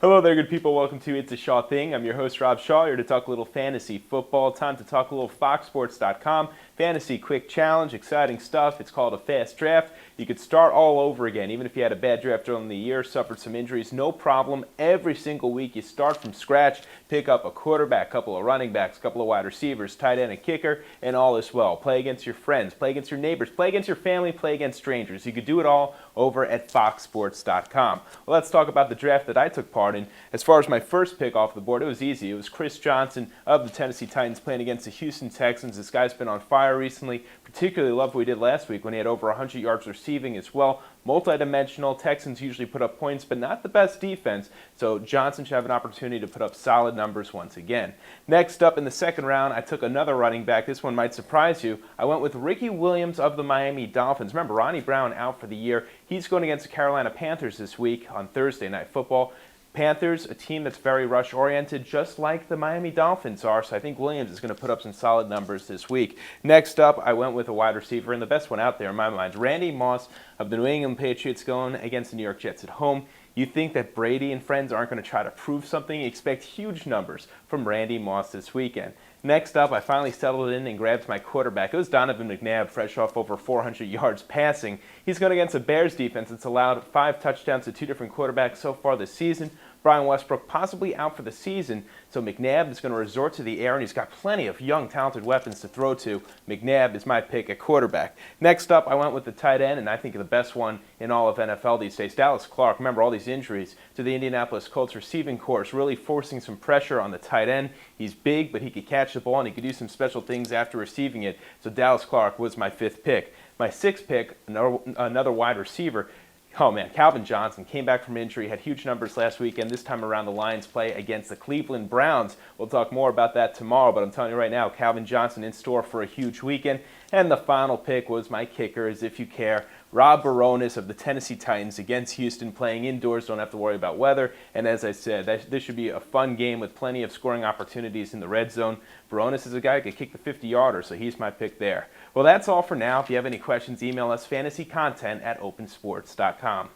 Hello there, good people. Welcome to It's a Shaw Thing. I'm your host, Rob Shaw, here to talk a little fantasy football. Time to talk a little FoxSports.com. Fantasy quick challenge, exciting stuff. It's called a fast draft. You could start all over again, even if you had a bad draft early in the year, suffered some injuries, no problem. Every single week you start from scratch, pick up a quarterback, couple of running backs, couple of wide receivers, tight end, a kicker, and all is well. Play against your friends, play against your neighbors, play against your family, play against strangers. You could do it all over at FoxSports.com. Well, let's talk about the draft that I took part in. As far as my first pick off the board, it was easy. It was Chris Johnson of the Tennessee Titans playing against the Houston Texans. This guy's been on fire recently. Particularly loved what he did last week when he had over 100 yards receiving as well. Multi-dimensional. Texans usually put up points, but not the best defense. So Johnson should have an opportunity to put up solid numbers once again. Next up in the second round, I took another running back. This one might surprise you. I went with Ricky Williams of the Miami Dolphins. Remember, Ronnie Brown out for the year. He's going against the Carolina Panthers this week on Thursday Night Football. Panthers, a team that's very rush-oriented, just like the Miami Dolphins are, so I think Williams is going to put up some solid numbers this week. Next up, I went with a wide receiver, and the best one out there in my mind, Randy Moss of the New England Patriots going against the New York Jets at home. You think that Brady and friends aren't going to try to prove something? Expect huge numbers from Randy Moss this weekend. Next up, I finally settled in and grabbed my quarterback. It was Donovan McNabb, fresh off over 400 yards passing. He's going against a Bears defense that's allowed 5 touchdowns to 2 different quarterbacks so far this season. Brian Westbrook possibly out for the season, so McNabb is going to resort to the air, and he's got plenty of young, talented weapons to throw to. McNabb is my pick at quarterback. Next up, I went with the tight end, and I think the best one in all of NFL these days, Dallas Clark. Remember all these injuries to the Indianapolis Colts receiving corps, really forcing some pressure on the tight end. He's big, but he could catch the ball, and he could do some special things after receiving it, so Dallas Clark was my 5th pick. My 6th pick, another wide receiver. Oh man, Calvin Johnson came back from injury, had huge numbers last weekend. This time around, the Lions play against the Cleveland Browns. We'll talk more about that tomorrow, but I'm telling you right now, Calvin Johnson in store for a huge weekend. And the final pick was my kicker, as if you care, Rob Baronis of the Tennessee Titans against Houston, playing indoors, don't have to worry about weather. And as I said, this should be a fun game with plenty of scoring opportunities in the red zone. Baronis is a guy who can kick the 50-yarder, so he's my pick there. Well, that's all for now. If you have any questions, email us fantasycontent@opensports.com.